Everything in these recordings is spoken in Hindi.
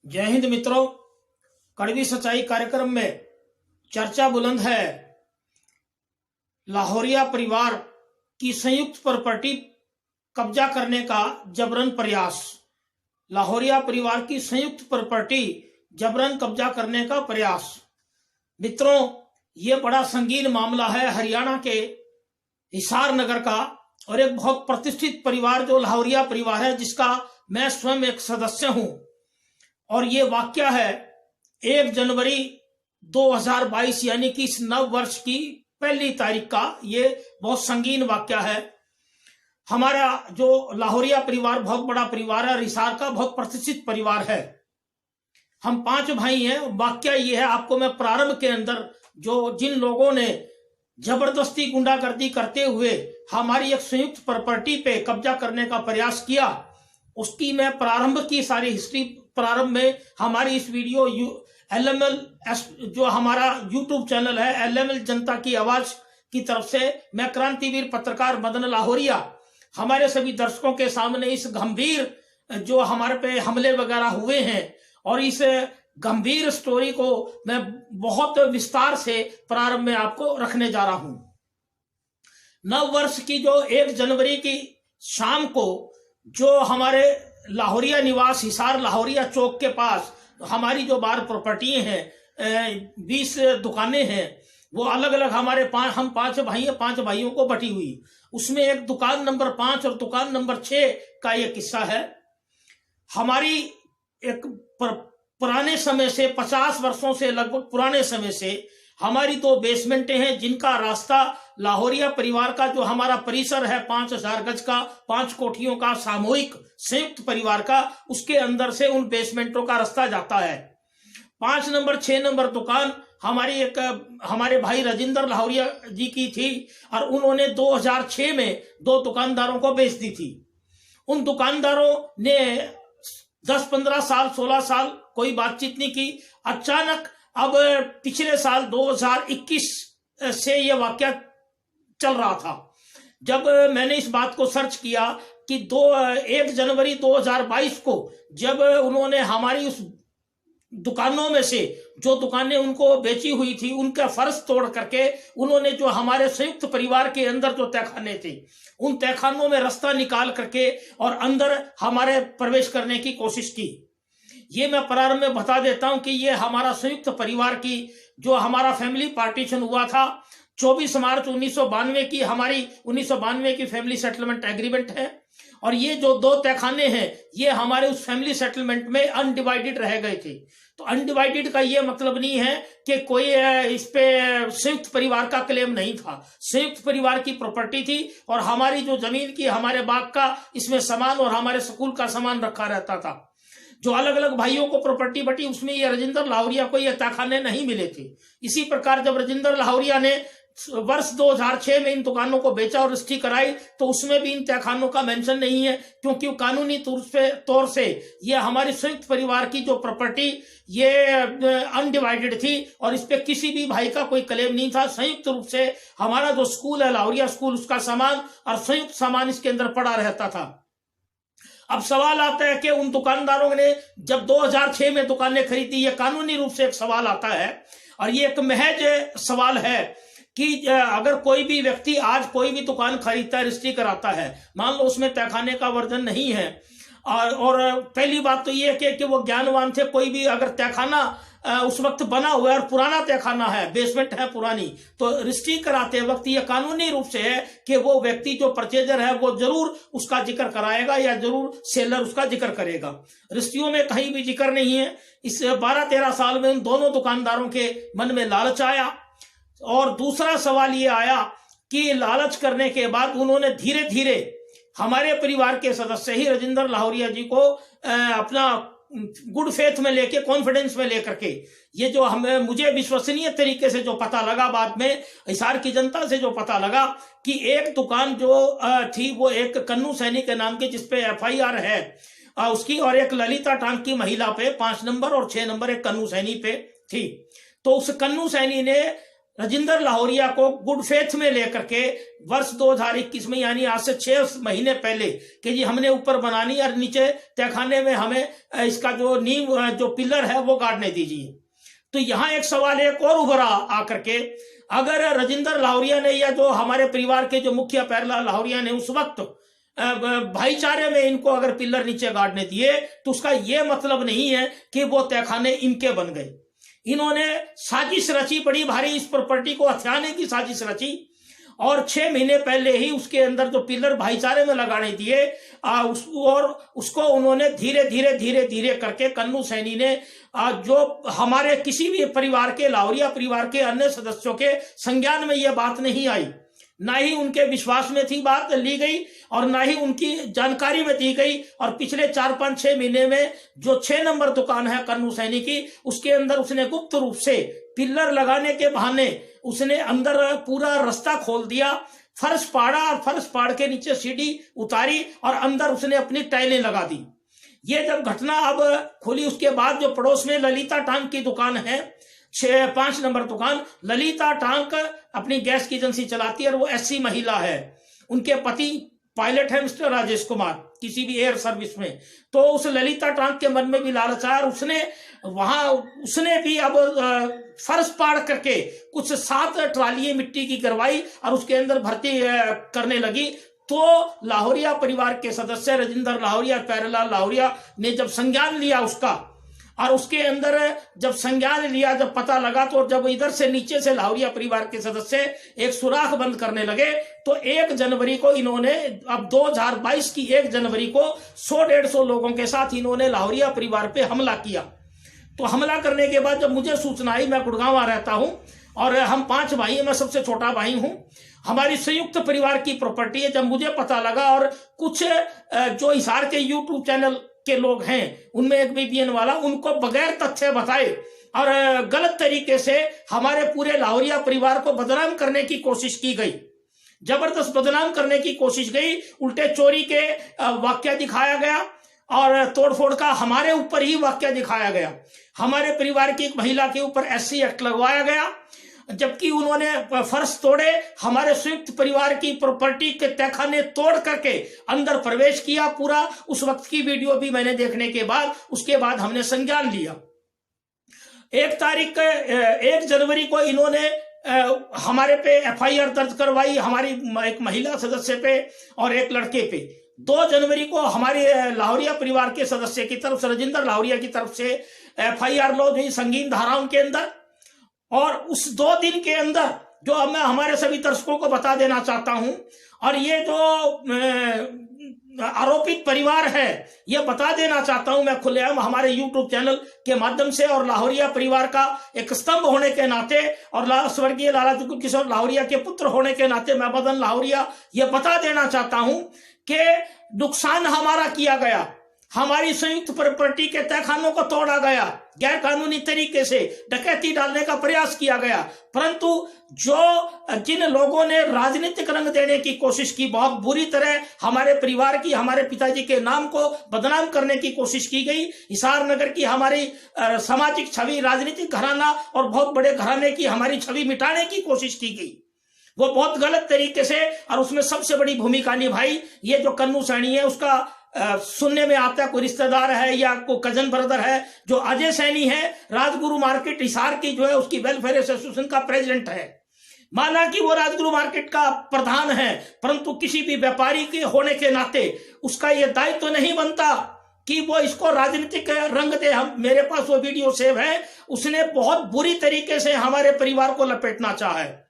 जय हिंद मित्रों, कड़वी सच्चाई कार्यक्रम में चर्चा बुलंद है। लाहौरिया परिवार की संयुक्त प्रॉपर्टी कब्जा करने का जबरन प्रयास। लाहौरिया परिवार की संयुक्त प्रॉपर्टी जबरन कब्जा करने का प्रयास। मित्रों, ये बड़ा संगीन मामला है हरियाणा के हिसार नगर का, और एक बहुत प्रतिष्ठित परिवार जो लाहौरिया परिवार है, जिसका मैं स्वयं एक सदस्य हूं। और ये वाक्य है 1 जनवरी 2022 यानी कि इस नव वर्ष की पहली तारीख का। ये बहुत संगीन वाक्य है। हमारा जो लाहौरिया परिवार बहुत बड़ा परिवार है, हिसार का बहुत प्रतिष्ठित परिवार है। हम 5 भाई हैं। वाक्य ये है, आपको मैं प्रारंभ के अंदर जो जिन लोगों ने जबरदस्ती गुंडागर्दी करते हुए हमारी एक संयुक्त प्रॉपर्टी पे कब्जा करने का प्रयास किया, उसकी मैं प्रारंभ की सारी हिस्ट्री प्रारंभ में हमारी इस वीडियो LML जो हमारा यूट्यूब चैनल है, LML जनता की आवाज की तरफ से मैं क्रांतिवीर पत्रकार मदन लाहौरिया हमारे सभी दर्शकों के सामने इस गंभीर जो हमारे पे हमले वगैरह हुए हैं और इस गंभीर स्टोरी को मैं बहुत विस्तार से प्रारंभ में आपको रखने जा रहा हूं। नव वर्ष की जो 1 जनवरी की शाम को जो हमारे लाहौरिया निवास हिसार लाहौरिया चौक के पास हमारी जो बार प्रॉपर्टी हैं, 20 दुकानें हैं, वो अलग अलग हमारे हम 5 भाई हैं, 5 भाइयों को बटी हुई। उसमें एक दुकान नंबर 5 और दुकान नंबर 6 का ये किस्सा है। हमारी एक पुराने समय से 50 वर्षों से लगभग पुराने समय से हमारी 2 बेसमेंटें हैं, जिनका रास्ता लाहौरिया परिवार का जो हमारा परिसर है 5000 गज का, 5 कोठियों का सामूहिक संयुक्त परिवार का, उसके अंदर से उन बेसमेंटों का रास्ता जाता है। 5 नंबर 6 नंबर दुकान हमारे भाई राजेंद्र लाहौरिया जी की थी और उन्होंने 2006 में 2 दुकानदारों को बेच दी थी। उन दुकानदारों ने 10-15 साल 16 साल कोई बातचीत नहीं की। अचानक अब पिछले साल 2021 से यह वाकया चल रहा था, जब मैंने इस बात को सर्च किया कि 1 जनवरी 2022 को जब उन्होंने हमारी उस दुकानों में से जो दुकानें उनको बेची हुई थी उनका फर्श तोड़ करके उन्होंने जो हमारे संयुक्त परिवार के अंदर जो तहखाने थे उन तहखानों में रास्ता निकाल करके और अंदर हमारे प्रवेश करने की कोशिश की। ये मैं प्रारंभ में बता देता हूं कि ये हमारा संयुक्त परिवार की जो हमारा फैमिली पार्टीशन हुआ था 24 मार्च 1992 की, हमारी 1992 की फैमिली सेटलमेंट एग्रीमेंट है। और ये जो 2 तहखाने हैं ये हमारे उस फैमिली सेटलमेंट में अनडिवाइडेड रह गए थे। तो अनडिवाइडेड का ये मतलब नहीं है कि कोई इस पे संयुक्त परिवार का क्लेम नहीं था। संयुक्त परिवार की प्रॉपर्टी थी और हमारी जो जमीन की, हमारे बाग का इसमें सामान और हमारे स्कूल का सामान रखा रहता था। जो अलग अलग भाइयों को प्रॉपर्टी बटी उसमें ये राजेंद्र लाहौरिया को ये तहखाने नहीं मिले थे। इसी प्रकार जब राजेंद्र लाहौरिया ने वर्ष 2006 में इन दुकानों को बेचा और रजिस्ट्री कराई तो उसमें भी इन तहखानों का मेंशन नहीं है, क्योंकि कानूनी तौर से ये हमारी संयुक्त परिवार की जो प्रॉपर्टी ये अनडिवाइडेड थी और इस पे किसी भी भाई का कोई क्लेम नहीं था। संयुक्त रूप से हमारा जो स्कूल है लाहौरिया स्कूल, उसका सामान और संयुक्त सामान इसके अंदर पड़ा रहता था। अब सवाल आता है कि उन दुकानदारों ने जब 2006 में दुकानें खरीदी, ये कानूनी रूप से एक सवाल आता है और ये एक महज सवाल है कि अगर कोई भी व्यक्ति आज कोई भी दुकान खरीदता है, रजिस्ट्री कराता है, मान लो उसमें तहखाने का वर्जन नहीं है और पहली बात तो ये है कि वो ज्ञानवान थे। कोई भी अगर तहखाना उस वक्त बना हुआ है और पुराना तहखाना है, बेसमेंट है पुरानी, तो रजिस्ट्री कराते वक्त ये कानूनी रूप से है कि वो व्यक्ति जो परचेजर है वो जरूर उसका जिक्र कराएगा या जरूर सेलर उसका जिक्र करेगा। रजिस्ट्रियों में कहीं भी जिक्र नहीं है। इस 12-13 साल में उन दोनों दुकानदारों के मन में लालच आया और दूसरा सवाल ये आया कि लालच करने के बाद उन्होंने धीरे धीरे हमारे परिवार के सदस्य ही राजेंद्र लाहौरिया जी को अपना गुड फेथ में लेके, कॉन्फिडेंस में लेकर के, ये जो मुझे विश्वसनीय तरीके से जो पता लगा, बाद में हिसार की जनता से जो पता लगा कि एक दुकान जो थी वो एक कन्नू सैनी के नाम की जिसपे FIR है उसकी, और एक ललिता टांग की महिला पे 5 नंबर और 6 नंबर एक कन्नू सैनी पे थी। तो उस कन्नू सैनी ने राजेंद्र लाहौरिया को गुड फेथ में लेकर के वर्ष 2021 में, यानी आज से 6 महीने पहले, कि जी हमने ऊपर बनानी और नीचे तहखाने में हमें इसका जो नींव जो पिलर है वो गाड़ने दीजिए। तो यहाँ एक सवाल एक और उभरा आकर के, अगर राजेंद्र लाहौरिया ने या जो हमारे परिवार के जो मुखिया प्यारेलाल लाहौरिया ने उस वक्त भाईचारे में इनको अगर पिलर नीचे गाड़ने दिए, तो उसका यह मतलब नहीं है कि वो तहखाने इनके बन गए। इन्होंने साजिश रची, बड़ी भारी, इस प्रॉपर्टी को हथियाने की साजिश रची, और 6 महीने पहले ही उसके अंदर जो पिलर भाईचारे में लगाने दिए और उसको उन्होंने धीरे धीरे करके कन्नू सैनी ने जो हमारे किसी भी परिवार के, लाहौरिया परिवार के अन्य सदस्यों के संज्ञान में यह बात नहीं आई, ना ही उनके विश्वास में थी बात ली गई और ना ही उनकी जानकारी में दी गई। और पिछले 4-5-6 महीने में जो 6 नंबर दुकान है कन्नू सैनी की, उसके अंदर उसने गुप्त रूप से पिलर लगाने के बहाने उसने अंदर पूरा रास्ता खोल दिया, फर्श पाड़ा और फर्श पाड़ के नीचे सीढ़ी उतारी और अंदर उसने अपनी टाइलें लगा दी। ये जब घटना अब खुली, उसके बाद जो पड़ोस में ललिता टांग की दुकान है, 5 नंबर दुकान, ललिता टांक अपनी गैस की एजेंसी चलाती है और वो एससी महिला है। उनके पति पायलट है मिस्टर राजेश कुमार, किसी भी एयर सर्विस में। तो उस ललिता टांक के मन में भी लालच आया और उसने भी अब फर्श पाड़ करके कुछ 7 ट्राली मिट्टी की करवाई और उसके अंदर भर्ती करने लगी। तो लाहौरिया परिवार के सदस्य राजेंद्र लाहौरिया, प्यारेलाल लाहौरिया ने जब संज्ञान लिया उसका, और उसके अंदर जब संज्ञान लिया, जब पता लगा, तो जब इधर से नीचे से लाहौरिया परिवार के सदस्य एक सुराख बंद करने लगे, तो 1 जनवरी को इन्होंने, अब 2022 की 1 जनवरी को 100-150 लोगों के साथ इन्होंने लाहौरिया परिवार पे हमला किया। तो हमला करने के बाद जब मुझे सूचना आई, मैं गुड़गांव रहता हूं और हम 5 भाई हैं, मैं सबसे छोटा भाई हूं, हमारी संयुक्त परिवार की प्रॉपर्टी है। जब मुझे पता लगा और कुछ जो हिसार के यूट्यूब चैनल के लोग हैं, उनमें एक बीबीएन वाला, उनको बगैर तथ्य बताए और गलत तरीके से हमारे पूरे लाहौरिया परिवार को बदनाम करने की कोशिश की गई, जबरदस्त बदनाम करने की कोशिश गई। उल्टे चोरी के वाक्य दिखाया गया और तोड़फोड़ का हमारे ऊपर ही वाक्य दिखाया गया। हमारे परिवार की एक महिला के ऊपर एससी एक्ट लगवाया गया, जबकि उन्होंने फर्श तोड़े, हमारे संयुक्त परिवार की प्रॉपर्टी के तहखाने तोड़ करके अंदर प्रवेश किया पूरा। उस वक्त की वीडियो भी मैंने देखने के बाद, उसके बाद हमने संज्ञान लिया। 1 जनवरी को इन्होंने हमारे पे एफआईआर दर्ज करवाई, हमारी एक महिला सदस्य पे और एक लड़के पे। 2 जनवरी को हमारे लाहौरिया परिवार के सदस्य की तरफ से, राजेंद्र लाहौरिया की तरफ से एफआईआर लॉन्च हुई संगीन धाराओं के अंदर। और उस 2 दिन के अंदर जो अब मैं हमारे सभी दर्शकों को बता देना चाहता हूं, और ये जो आरोपित परिवार है, ये बता देना चाहता हूं मैं खुलेआम हमारे यूट्यूब चैनल के माध्यम से, और लाहौरिया परिवार का एक स्तंभ होने के नाते और स्वर्गीय लाला जुगुल किशोर लाहौरिया के पुत्र होने के नाते मैं मदन लाहौरिया ये बता देना चाहता हूं कि नुकसान हमारा किया गया, हमारी संयुक्त प्रॉपर्टी के तहखानों को तोड़ा गया, गैर कानूनी तरीके से डकैती डालने का प्रयास किया गया। परंतु जिन लोगों ने राजनीतिक रंग देने की कोशिश की, बहुत बुरी तरह हमारे परिवार की, हमारे पिताजी के नाम को बदनाम करने की कोशिश की गई, हिसार नगर की हमारी सामाजिक छवि, राजनीतिक घराना और बहुत बड़े घराने की हमारी छवि मिटाने की कोशिश की गई, वो बहुत गलत तरीके से। और उसमें सबसे बड़ी भूमिका निभाई ये जो कन्नू सैनी है, उसका सुनने में आता है कोई रिश्तेदार है या कोई कजन ब्रदर है, जो अजय सैनी है, राजगुरु मार्केट हिसार की जो है उसकी वेलफेयर एसोसिएशन का प्रेसिडेंट है। माना कि वो राजगुरु मार्केट का प्रधान है, परंतु किसी भी व्यापारी के होने के नाते उसका ये दायित्व तो नहीं बनता कि वो इसको राजनीतिक रंग दे। मेरे पास वो वीडियो सेव है, उसने बहुत बुरी तरीके से हमारे परिवार को लपेटना चाहा है।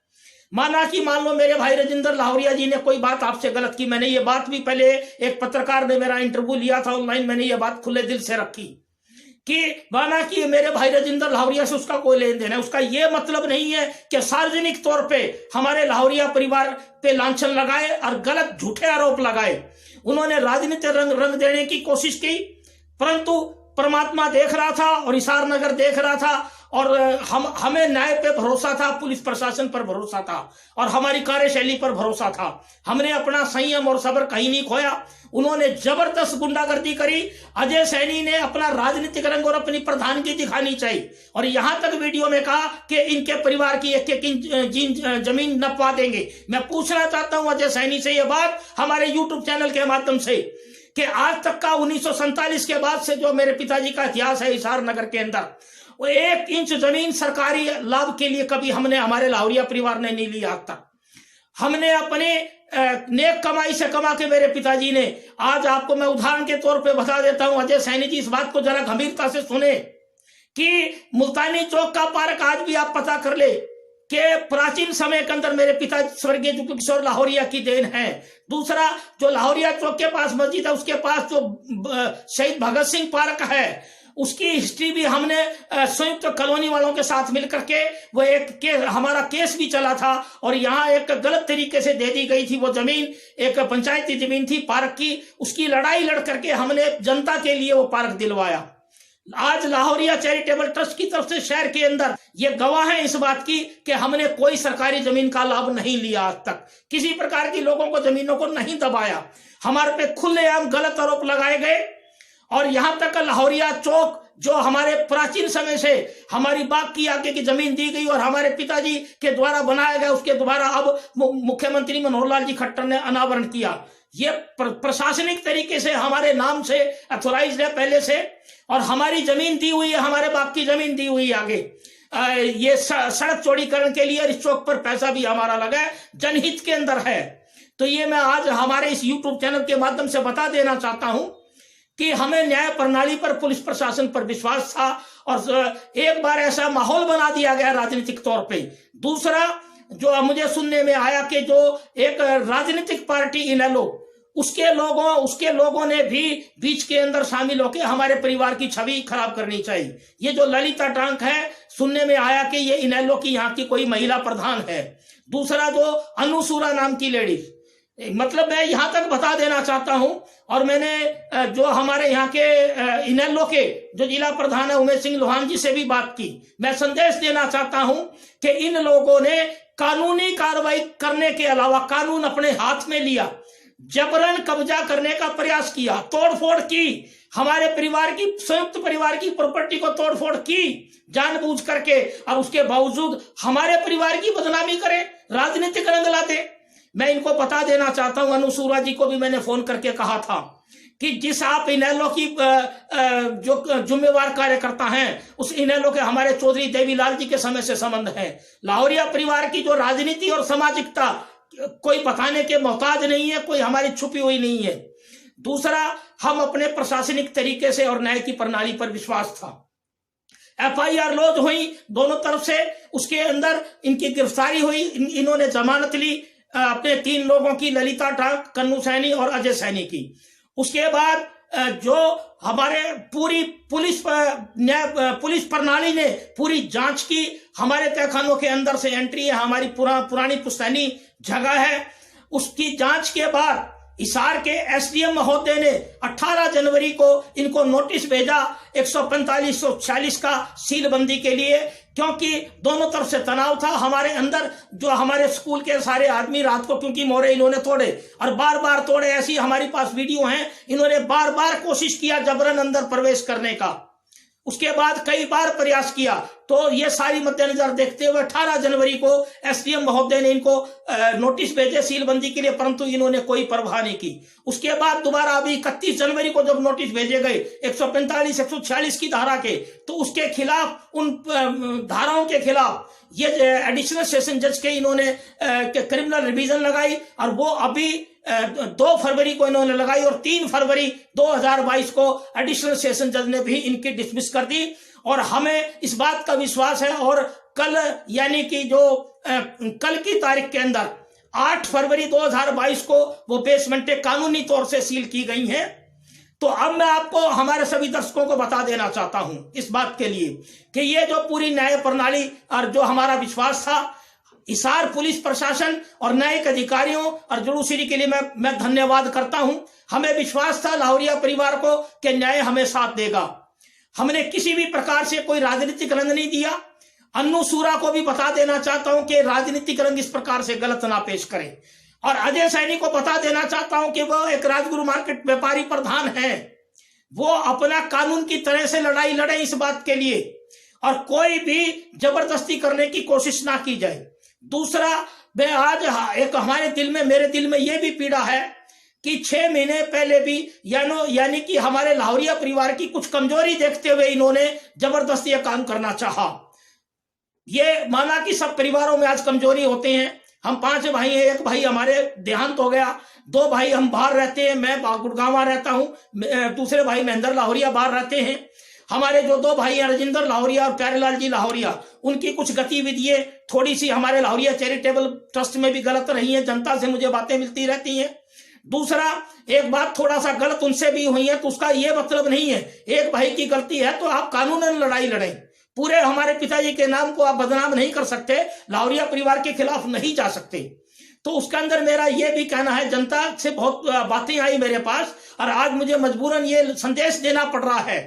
माना कि मान लो मेरे भाई राजेंद्र लाहौरिया जी ने कोई बात आपसे गलत की, मैंने ये बात भी पहले, एक पत्रकार ने मेरा इंटरव्यू लिया था ऑनलाइन, मैंने ये बात खुले दिल से रखी कि माना कि मेरे भाई राजेंद्र लाहौरिया से उसका कोई लेन देन है, उसका ये मतलब नहीं है कि सार्वजनिक तौर पे हमारे लाहौरिया परिवार पे लांछन लगाए और गलत झूठे आरोप लगाए। उन्होंने राजनीतिक रंग देने की कोशिश की, परंतु परमात्मा देख रहा था और हिसार नगर देख रहा था और हमें न्याय पे भरोसा था, पुलिस प्रशासन पर भरोसा था और हमारी कार्यशैली पर भरोसा था। हमने अपना संयम और सब्र कहीं नहीं खोया। उन्होंने जबरदस्त गुंडागर्दी करी। अजय सैनी ने अपना राजनीतिक रंग और अपनी प्रधानगी दिखानी चाहिए और यहां तक वीडियो में कहा कि इनके परिवार की एक एक इंच जमीन नपवा देंगे। मैं पूछना चाहता हूं अजय सैनी से यह बात हमारे यूट्यूब चैनल के माध्यम से कि आज तक का 1947 के बाद से जो मेरे पिताजी का इतिहास है हिसार नगर के अंदर, वो 1 इंच जमीन सरकारी लाभ के लिए कभी हमने, हमारे लाहौरिया परिवार ने नहीं लिया आज तक। हमने अपने नेक कमाई से कमा के मेरे पिताजी ने, आज आपको मैं उदाहरण के तौर पे बता देता हूं, अजय सैनी जी इस बात को जरा गंभीरता से सुने कि मुल्तानी चौक का पार्क आज भी आप पता कर ले कि प्राचीन समय के अंदर मेरे पिता स्वर्गीय जुगल किशोर लाहौरिया की देन है। दूसरा, जो लाहौरिया चौक के पास मस्जिद है उसके पास जो शहीद भगत सिंह पार्क है उसकी हिस्ट्री भी हमने संयुक्त कॉलोनी वालों के साथ मिलकर के वो हमारा केस भी चला था और यहाँ एक गलत तरीके से दे दी गई थी वो जमीन, एक पंचायती जमीन थी पार्क की, उसकी लड़ाई लड़ करके हमने जनता के लिए वो पार्क दिलवाया। आज लाहौरिया चैरिटेबल ट्रस्ट की तरफ से शहर के अंदर ये गवाह है इस बात की कि हमने कोई सरकारी जमीन का लाभ नहीं लिया, आज तक किसी प्रकार की लोगों को जमीनों को नहीं दबाया। हमारे पे खुलेआम गलत आरोप लगाए गए और यहां तक लाहौरिया चौक जो हमारे प्राचीन समय से हमारी बाग की आगे की जमीन दी गई और हमारे पिताजी के द्वारा बनाया गया, उसके द्वारा अब मुख्यमंत्री मनोहर लाल जी खट्टर ने अनावरण किया। ये प्रशासनिक तरीके से हमारे नाम से अथोराइज है पहले से और हमारी जमीन दी हुई है, हमारे बाप की जमीन दी हुई है आगे। ये सड़क चौड़ीकरण के लिए इस चौक पर पैसा भी हमारा लगा है, जनहित के अंदर है। तो ये मैं आज हमारे इस यूट्यूब चैनल के माध्यम से बता देना चाहता हूं कि हमें न्याय प्रणाली पर, पुलिस प्रशासन पर विश्वास था और एक बार ऐसा माहौल बना दिया गया राजनीतिक तौर पे। दूसरा, जो मुझे सुनने में आया कि जो एक राजनीतिक पार्टी इनेलो, उसके लोगों ने भी बीच के अंदर शामिल होकर हमारे परिवार की छवि खराब करनी चाहिए। ये जो ललिता टांक है, सुनने में आया कि ये इनेलो की यहाँ की कोई महिला प्रधान है। दूसरा, जो अनुसूरा नाम की लेडीज, मतलब मैं यहां तक बता देना चाहता हूं और मैंने जो हमारे यहाँ के इनेलो के जो जिला प्रधान है उमेश सिंह लोहान जी से भी बात की। मैं संदेश देना चाहता हूं कि इन लोगों ने कानूनी कार्रवाई करने के अलावा कानून अपने हाथ में लिया, जबरन कब्जा करने का प्रयास किया, तोड़फोड़ की, हमारे परिवार की, संयुक्त परिवार की प्रॉपर्टी को तोड़फोड़ की जानबूझ करके, और उसके बावजूद हमारे परिवार की बदनामी करें, राजनीतिक रंग लाते। मैं इनको बता देना चाहता हूं, अनुसूरा जी को भी मैंने फोन करके कहा था कि जिस आप इनेलो की जो जिम्मेवार कार्यकर्ता हैं, उस इनेलो के हमारे चौधरी देवीलाल जी के समय से संबंध है। लाहौरिया परिवार की जो राजनीति और सामाजिकता कोई बताने के मोहताज नहीं है, कोई हमारी छुपी हुई नहीं है। दूसरा, हम अपने प्रशासनिक तरीके से और न्याय की प्रणाली पर विश्वास था। FIR लॉन्च हुई दोनों तरफ से, उसके अंदर इनकी गिरफ्तारी हुई, इन्होंने जमानत ली अपने 3 लोगों की, ललिता टांक, कन्नू सैनी और अजय सैनी की। उसके बाद जो हमारे पूरी पुलिस प्रणाली ने पूरी जांच की, हमारे तहखानों के अंदर से एंट्री है, हमारी पुरानी पुश्तैनी जगह है, उसकी जांच के बाद हिसार के SDM महोदय ने 18 जनवरी को इनको नोटिस भेजा 145-146 का सीलबंदी के लिए, क्योंकि दोनों तरफ से तनाव था हमारे अंदर। जो हमारे स्कूल के सारे आदमी रात को, क्योंकि मोहरे इन्होंने तोड़े और बार बार तोड़े, ऐसी हमारे पास वीडियो हैं, इन्होंने बार बार कोशिश किया जबरन अंदर प्रवेश करने का, उसके बाद कई बार प्रयास किया। तो ये सारी मद्देनजर देखते हुए 18 जनवरी को SDM महोदय ने इनको नोटिस भेजे सीलबंदी के लिए, परंतु इन्होंने कोई परवाह नहीं की। उसके बाद दोबारा अभी 31 जनवरी को जब नोटिस भेजे गए 145-146 की धारा के, तो उसके खिलाफ, उन धाराओं के खिलाफ ये एडिशनल सेशन जज के इन्होंने क्रिमिनल रिवीजन लगाई और वो अभी 2 फरवरी को इन्होंने लगाई और 3 फरवरी 2022 को एडिशनल सेशन जज ने भी इनकी डिसमिस कर दी। और हमें इस बात का विश्वास है, और कल यानी कि जो कल की तारीख के अंदर 8 फरवरी 2022 को वो बेसमेंटें कानूनी तौर से सील की गई हैं। तो अब मैं आपको, हमारे सभी दर्शकों को बता देना चाहता हूं इस बात के लिए कि ये जो पूरी न्याय प्रणाली और जो हमारा विश्वास था, हिसार पुलिस प्रशासन और न्यायिक अधिकारियों और जुडिशरी के लिए मैं धन्यवाद करता हूं। हमें विश्वास था लाहौरिया परिवार को कि न्याय हमें साथ देगा। हमने किसी भी प्रकार से कोई राजनीतिक रंग नहीं दिया। अन्नू सूरा को भी बता देना चाहता हूं कि राजनीतिक रंग इस प्रकार से गलत ना पेश करें। और अजय सैनी को बता देना चाहता हूं कि वो एक राजगुरु मार्केट व्यापारी प्रधान है, वो अपना कानून की तरह से लड़ाई लड़े इस बात के लिए, और कोई भी जबरदस्ती करने की कोशिश ना की जाए। दूसरा, मैं आज एक हमारे दिल में, मेरे दिल में यह भी पीड़ा है कि 6 महीने पहले भी यानी कि हमारे लाहौरिया परिवार की कुछ कमजोरी देखते हुए इन्होंने जबरदस्ती यह काम करना चाहा। ये माना कि सब परिवारों में आज कमजोरी होते हैं। हम 5 भाई हैं, एक भाई हमारे देहांत हो गया, 2 भाई हम बाहर रहते हैं, मैं गुड़गांव रहता हूं, दूसरे भाई महेंद्र लाहौरिया बाहर रहते हैं। हमारे जो 2 भाई हैं राजेंद्र लाहौरिया और प्यारेलाल जी लाहौरिया, उनकी कुछ गतिविधियां थोड़ी सी हमारे लाहौरिया चैरिटेबल ट्रस्ट में भी गलत रही हैं, जनता से मुझे बातें मिलती रहती हैं। दूसरा, एक बात थोड़ा सा गलत उनसे भी हुई है, तो उसका ये मतलब नहीं है एक भाई की गलती है तो आप कानूनन लड़ाई लड़ें। पूरे हमारे पिताजी के नाम को आप बदनाम नहीं कर सकते, लाहौरिया परिवार के खिलाफ नहीं जा सकते। तो उसके अंदर मेरा यह भी कहना है, जनता से बहुत बातें आई मेरे पास और आज मुझे मजबूरन ये संदेश देना पड़ रहा है,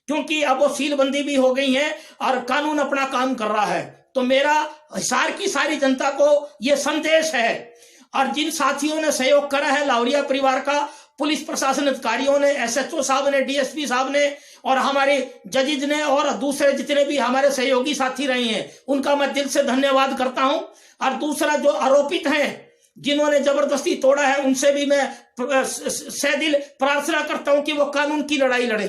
क्योंकि अब वो सीलबंदी भी हो गई है और कानून अपना काम कर रहा है। तो मेरा हिसार की सारी जनता को यह संदेश है, और जिन साथियों ने सहयोग करा है लाहौरिया परिवार का, पुलिस प्रशासन अधिकारियों ने, एसएचओ साहब ने, डीएसपी साहब ने और हमारे जजेज ने और दूसरे जितने भी हमारे सहयोगी साथी रहे हैं, उनका मैं दिल से धन्यवाद करता हूं। और दूसरा, जो आरोपित हैं जिन्होंने जबरदस्ती तोड़ा है, उनसे भी मैं सहदिल प्रार्थना करता हूं कि वो कानून की लड़ाई लड़े।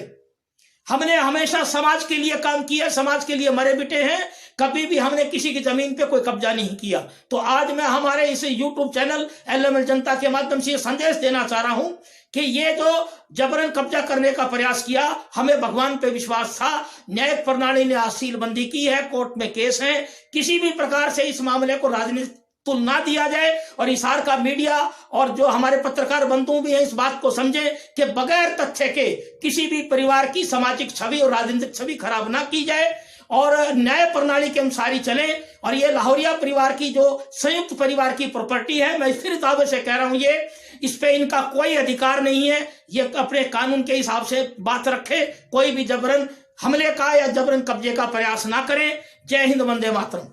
हमने हमेशा समाज के लिए काम किया, समाज के लिए मरे बिटे हैं, कभी भी हमने किसी की जमीन पे कोई कब्जा नहीं किया। तो आज मैं हमारे इस यूट्यूब चैनल एलएमएल जनता के माध्यम से संदेश देना चाह रहा हूं कि ये जो जबरन कब्जा करने का प्रयास किया, हमें भगवान पे विश्वास था, न्यायिक प्रणाली ने आज सीलबंदी की है, कोर्ट में केस है, किसी भी प्रकार से इस मामले को राजनीतिक तुल ना दिया जाए। और हिसार का मीडिया और जो हमारे पत्रकार बंधु भी हैं इस बात को समझे कि बगैर तथ्य के किसी भी परिवार की सामाजिक छवि और राजनीतिक छवि खराब ना की जाए और न्याय प्रणाली के अनुसार ही चले। और ये लाहौरिया परिवार की जो संयुक्त परिवार की प्रॉपर्टी है, मैं फिर दावे से कह रहा हूं, ये इस पे इनका कोई अधिकार नहीं है। ये अपने कानून के हिसाब से बात रखे, कोई भी जबरन हमले का या जबरन कब्जे का प्रयास ना करें। जय हिंद, वंदे मातरम।